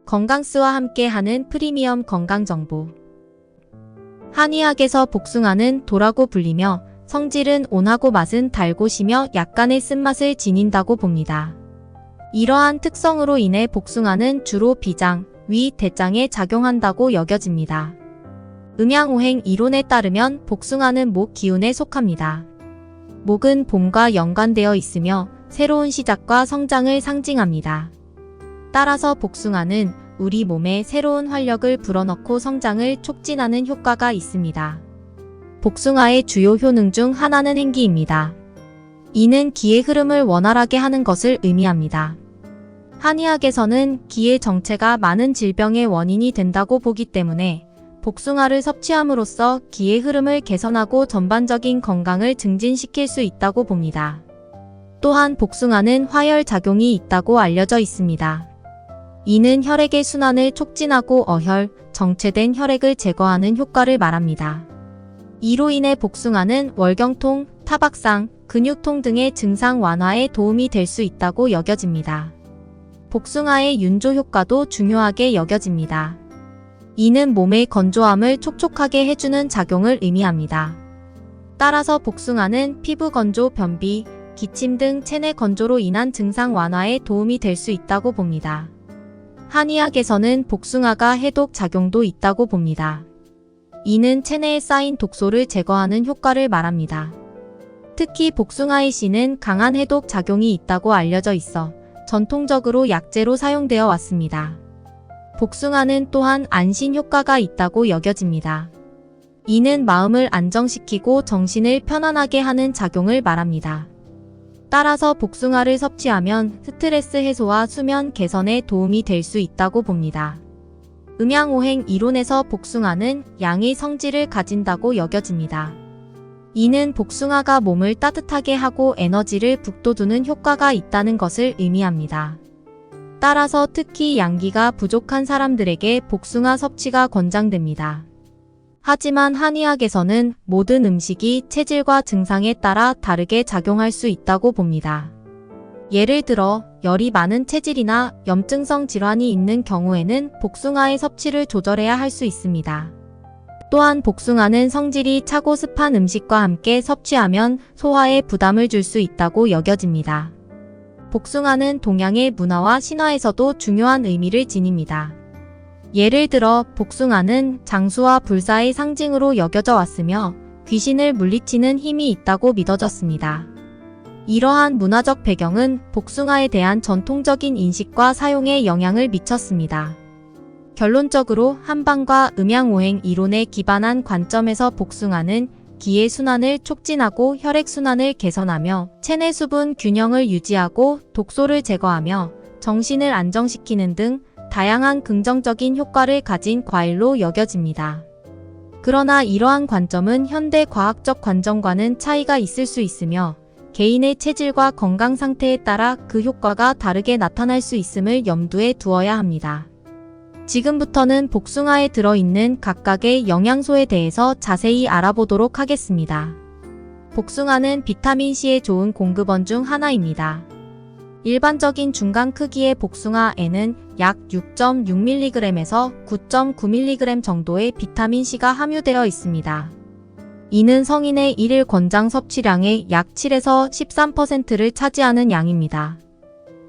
건강스와 함께하는 프리미엄 건강정보. 한의학에서 복숭아는 도라고 불리며 성질은 온하고 맛은 달고 시며 약간의 쓴맛을 지닌다고 봅니다. 이러한 특성으로 인해 복숭아는 주로 비장, 위, 대장에 작용한다고 여겨집니다. 음양오행 이론에 따르면 복숭아는 목 기운에 속합니다. 목은 봄과 연관되어 있으며 새로운 시작과 성장을 상징합니다. 따라서 복숭아는 우리 몸에 새로운 활력을 불어넣고 성장을 촉진하는 효과가 있습니다. 복숭아의 주요 효능 중 하나는 행기입니다. 이는 기의 흐름을 원활하게 하는 것을 의미합니다. 한의학에서는 기의 정체가 많은 질병의 원인이 된다고 보기 때문에 복숭아를 섭취함으로써 기의 흐름을 개선하고 전반적인 건강을 증진시킬 수 있다고 봅니다. 또한 복숭아는 화열작용이 있다고 알려져 있습니다. 이는 혈액의 순환을 촉진하고 어혈, 정체된 혈액을 제거하는 효과를 말합니다. 이로 인해 복숭아는 월경통, 타박상, 근육통 등의 증상 완화에 도움이 될 수 있다고 여겨집니다. 복숭아의 윤조 효과도 중요하게 여겨집니다. 이는 몸의 건조함을 촉촉하게 해주는 작용을 의미합니다. 따라서 복숭아는 피부 건조, 변비, 기침 등 체내 건조로 인한 증상 완화에 도움이 될 수 있다고 봅니다. 한의학에서는 복숭아가 해독 작용도 있다고 봅니다. 이는 체내에 쌓인 독소를 제거하는 효과를 말합니다. 특히 복숭아의 씨는 강한 해독 작용이 있다고 알려져 있어 전통적으로 약재로 사용되어 왔습니다. 복숭아는 또한 안신 효과가 있다고 여겨집니다. 이는 마음을 안정시키고 정신을 편안하게 하는 작용을 말합니다. 따라서 복숭아를 섭취하면 스트레스 해소와 수면 개선에 도움이 될 수 있다고 봅니다. 음양오행 이론에서 복숭아는 양의 성질을 가진다고 여겨집니다. 이는 복숭아가 몸을 따뜻하게 하고 에너지를 북돋우는 효과가 있다는 것을 의미합니다. 따라서 특히 양기가 부족한 사람들에게 복숭아 섭취가 권장됩니다. 하지만 한의학에서는 모든 음식이 체질과 증상에 따라 다르게 작용할 수 있다고 봅니다. 예를 들어 열이 많은 체질이나 염증성 질환이 있는 경우에는 복숭아의 섭취를 조절해야 할 수 있습니다. 또한 복숭아는 성질이 차고 습한 음식과 함께 섭취하면 소화에 부담을 줄 수 있다고 여겨집니다. 복숭아는 동양의 문화와 신화에서도 중요한 의미를 지닙니다. 예를 들어 복숭아는 장수와 불사의 상징으로 여겨져 왔으며 귀신을 물리치는 힘이 있다고 믿어졌습니다. 이러한 문화적 배경은 복숭아에 대한 전통적인 인식과 사용에 영향을 미쳤습니다. 결론적으로 한방과 음양오행 이론에 기반한 관점에서 복숭아는 기의 순환을 촉진하고 혈액순환을 개선하며 체내 수분 균형을 유지하고 독소를 제거하며 정신을 안정시키는 등 다양한 긍정적인 효과를 가진 과일로 여겨집니다. 그러나 이러한 관점은 현대 과학적 관점과는 차이가 있을 수 있으며 개인의 체질과 건강 상태에 따라 그 효과가 다르게 나타날 수 있음을 염두에 두어야 합니다. 지금부터는 복숭아에 들어있는 각각의 영양소에 대해서 자세히 알아보도록 하겠습니다. 복숭아는 비타민C에 좋은 공급원 중 하나입니다. 일반적인 중간 크기의 복숭아에는 약 6.6mg에서 9.9mg 정도의 비타민C가 함유되어 있습니다. 이는 성인의 일일 권장 섭취량의 약 7에서 13%를 차지하는 양입니다.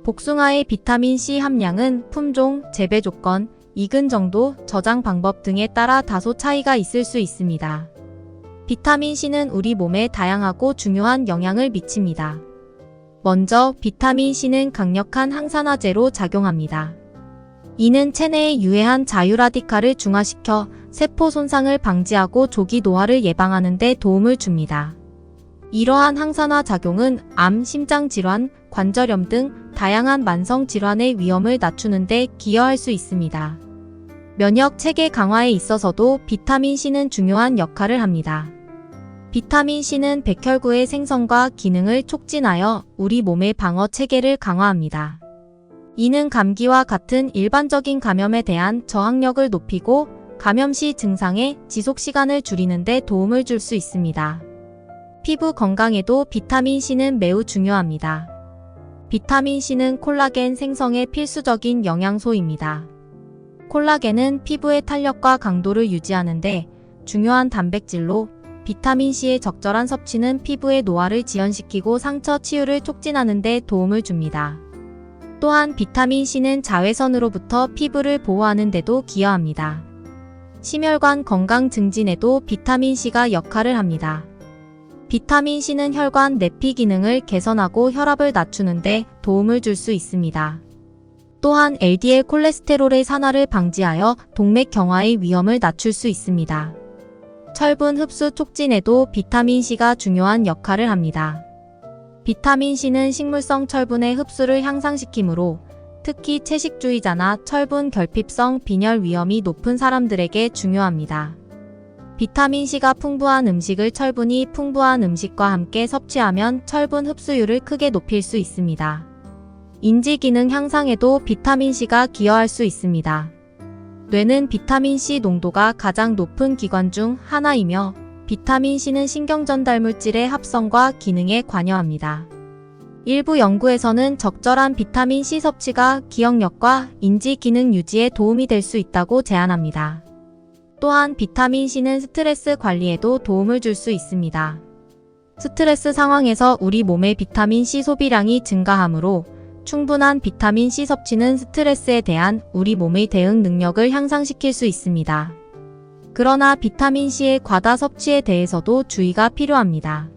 복숭아의 비타민C 함량은 품종, 재배 조건, 익은 정도, 저장 방법 등에 따라 다소 차이가 있을 수 있습니다. 비타민C는 우리 몸에 다양하고 중요한 영향을 미칩니다. 먼저 비타민C는 강력한 항산화제로 작용합니다. 이는 체내에 유해한 자유라디칼을 중화시켜 세포 손상을 방지하고 조기 노화를 예방하는 데 도움을 줍니다. 이러한 항산화 작용은 암, 심장질환, 관절염 등 다양한 만성 질환의 위험을 낮추는 데 기여할 수 있습니다. 면역 체계 강화에 있어서도 비타민C는 중요한 역할을 합니다. 비타민C는 백혈구의 생성과 기능을 촉진하여 우리 몸의 방어 체계를 강화합니다. 이는 감기와 같은 일반적인 감염에 대한 저항력을 높이고 감염 시 증상의 지속 시간을 줄이는 데 도움을 줄 수 있습니다. 피부 건강에도 비타민C는 매우 중요합니다. 비타민C는 콜라겐 생성에 필수적인 영양소입니다. 콜라겐은 피부의 탄력과 강도를 유지하는데 중요한 단백질로 비타민C의 적절한 섭취는 피부의 노화를 지연시키고 상처 치유를 촉진하는 데 도움을 줍니다. 또한 비타민C는 자외선으로부터 피부를 보호하는 데도 기여합니다. 심혈관 건강 증진에도 비타민C가 역할을 합니다. 비타민C는 혈관 내피 기능을 개선하고 혈압을 낮추는 데 도움을 줄 수 있습니다. 또한 LDL 콜레스테롤의 산화를 방지하여 동맥 경화의 위험을 낮출 수 있습니다. 철분 흡수 촉진에도 비타민C가 중요한 역할을 합니다. 비타민C는 식물성 철분의 흡수를 향상시키므로 특히 채식주의자나 철분 결핍성 빈혈 위험이 높은 사람들에게 중요합니다. 비타민C가 풍부한 음식을 철분이 풍부한 음식과 함께 섭취하면 철분 흡수율을 크게 높일 수 있습니다. 인지 기능 향상에도 비타민C가 기여할 수 있습니다. 뇌는 비타민C 농도가 가장 높은 기관 중 하나이며 비타민C는 신경 전달 물질의 합성과 기능에 관여합니다. 일부 연구에서는 적절한 비타민C 섭취가 기억력과 인지 기능 유지에 도움이 될 수 있다고 제안합니다. 또한 비타민C는 스트레스 관리에도 도움을 줄 수 있습니다. 스트레스 상황에서 우리 몸의 비타민C 소비량이 증가하므로 충분한 비타민C 섭취는 스트레스에 대한 우리 몸의 대응 능력을 향상시킬 수 있습니다. 그러나 비타민C의 과다 섭취에 대해서도 주의가 필요합니다.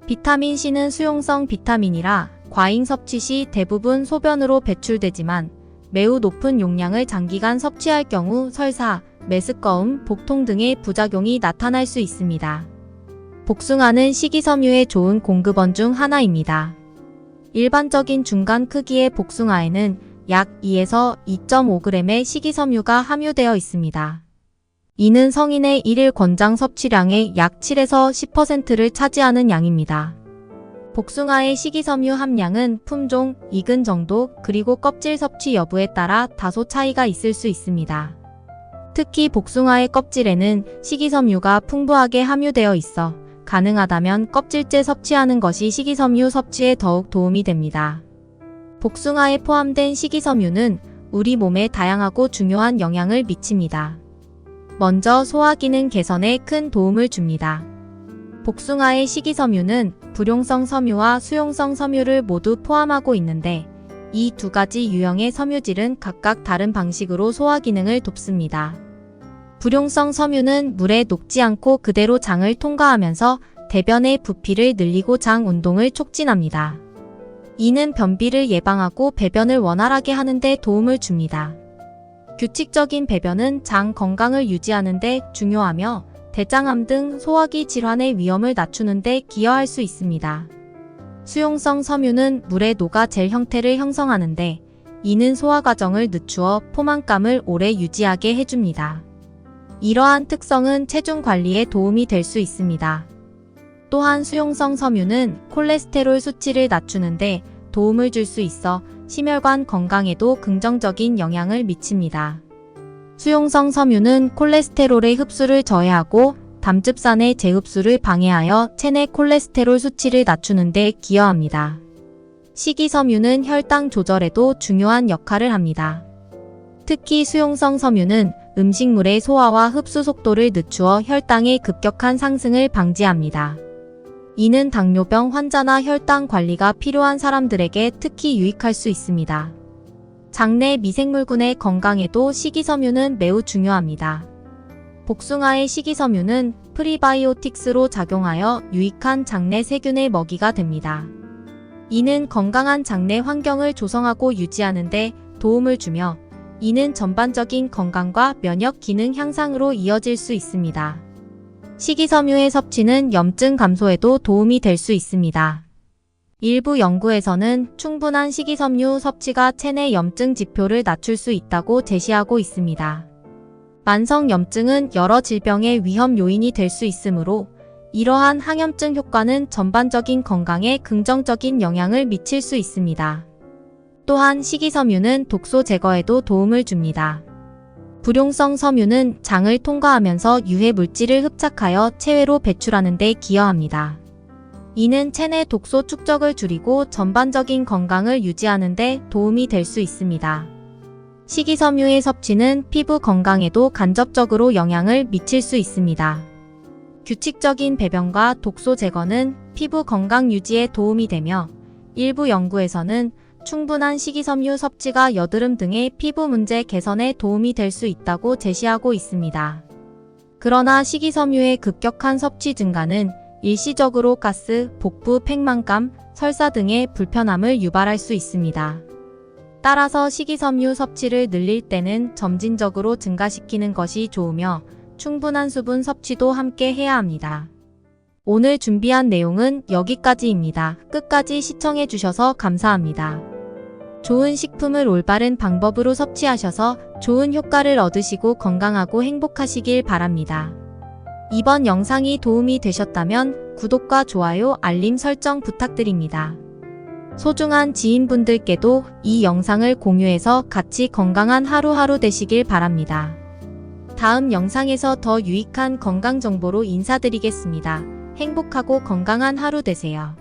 비타민C는 수용성 비타민이라 과잉 섭취 시 대부분 소변으로 배출되지만 매우 높은 용량을 장기간 섭취할 경우 설사, 메스꺼움, 복통 등의 부작용이 나타날 수 있습니다. 복숭아는 식이섬유의 좋은 공급원 중 하나입니다. 일반적인 중간 크기의 복숭아에는 약 2에서 2.5g의 식이섬유가 함유되어 있습니다. 이는 성인의 1일 권장 섭취량의 약 7에서 10%를 차지하는 양입니다. 복숭아의 식이섬유 함량은 품종, 익은 정도, 그리고 껍질 섭취 여부에 따라 다소 차이가 있을 수 있습니다. 특히 복숭아의 껍질에는 식이섬유가 풍부하게 함유되어 있어 가능하다면 껍질째 섭취하는 것이 식이섬유 섭취에 더욱 도움이 됩니다. 복숭아에 포함된 식이섬유는 우리 몸에 다양하고 중요한 영향을 미칩니다. 먼저 소화기능 개선에 큰 도움을 줍니다. 복숭아의 식이섬유는 불용성 섬유와 수용성 섬유를 모두 포함하고 있는데 이 두 가지 유형의 섬유질은 각각 다른 방식으로 소화기능을 돕습니다. 불용성 섬유는 물에 녹지 않고 그대로 장을 통과하면서 대변의 부피를 늘리고 장 운동을 촉진합니다. 이는 변비를 예방하고 배변을 원활하게 하는 데 도움을 줍니다. 규칙적인 배변은 장 건강을 유지하는 데 중요하며 대장암 등 소화기 질환의 위험을 낮추는 데 기여할 수 있습니다. 수용성 섬유는 물에 녹아 젤 형태를 형성하는데 이는 소화 과정을 늦추어 포만감을 오래 유지하게 해줍니다. 이러한 특성은 체중 관리에 도움이 될 수 있습니다. 또한 수용성 섬유는 콜레스테롤 수치를 낮추는데 도움을 줄 수 있어 심혈관 건강에도 긍정적인 영향을 미칩니다. 수용성 섬유는 콜레스테롤의 흡수를 저해하고 담즙산의 재흡수를 방해하여 체내 콜레스테롤 수치를 낮추는 데 기여합니다. 식이섬유는 혈당 조절에도 중요한 역할을 합니다. 특히 수용성 섬유는 음식물의 소화와 흡수 속도를 늦추어 혈당의 급격한 상승을 방지합니다. 이는 당뇨병 환자나 혈당 관리가 필요한 사람들에게 특히 유익할 수 있습니다. 장내 미생물군의 건강에도 식이섬유는 매우 중요합니다. 복숭아의 식이섬유는 프리바이오틱스로 작용하여 유익한 장내 세균의 먹이가 됩니다. 이는 건강한 장내 환경을 조성하고 유지하는 데 도움을 주며 이는 전반적인 건강과 면역 기능 향상으로 이어질 수 있습니다. 식이섬유의 섭취는 염증 감소에도 도움이 될 수 있습니다. 일부 연구에서는 충분한 식이섬유 섭취가 체내 염증 지표를 낮출 수 있다고 제시하고 있습니다. 만성 염증은 여러 질병의 위험 요인이 될 수 있으므로 이러한 항염증 효과는 전반적인 건강에 긍정적인 영향을 미칠 수 있습니다. 또한 식이섬유는 독소 제거에도 도움을 줍니다. 불용성 섬유는 장을 통과하면서 유해 물질을 흡착하여 체외로 배출하는 데 기여합니다. 이는 체내 독소 축적을 줄이고 전반적인 건강을 유지하는 데 도움이 될 수 있습니다. 식이섬유의 섭취는 피부 건강에도 간접적으로 영향을 미칠 수 있습니다. 규칙적인 배변과 독소 제거는 피부 건강 유지에 도움이 되며 일부 연구에서는 충분한 식이섬유 섭취가 여드름 등의 피부 문제 개선에 도움이 될 수 있다고 제시하고 있습니다. 그러나 식이섬유의 급격한 섭취 증가는 일시적으로 가스, 복부, 팽만감, 설사 등의 불편함을 유발할 수 있습니다. 따라서 식이섬유 섭취를 늘릴 때는 점진적으로 증가시키는 것이 좋으며 충분한 수분 섭취도 함께 해야 합니다. 오늘 준비한 내용은 여기까지입니다. 끝까지 시청해주셔서 감사합니다. 좋은 식품을 올바른 방법으로 섭취하셔서 좋은 효과를 얻으시고 건강하고 행복하시길 바랍니다. 이번 영상이 도움이 되셨다면 구독과 좋아요, 알림 설정 부탁드립니다. 소중한 지인분들께도 이 영상을 공유해서 같이 건강한 하루하루 되시길 바랍니다. 다음 영상에서 더 유익한 건강 정보로 인사드리겠습니다. 행복하고 건강한 하루 되세요.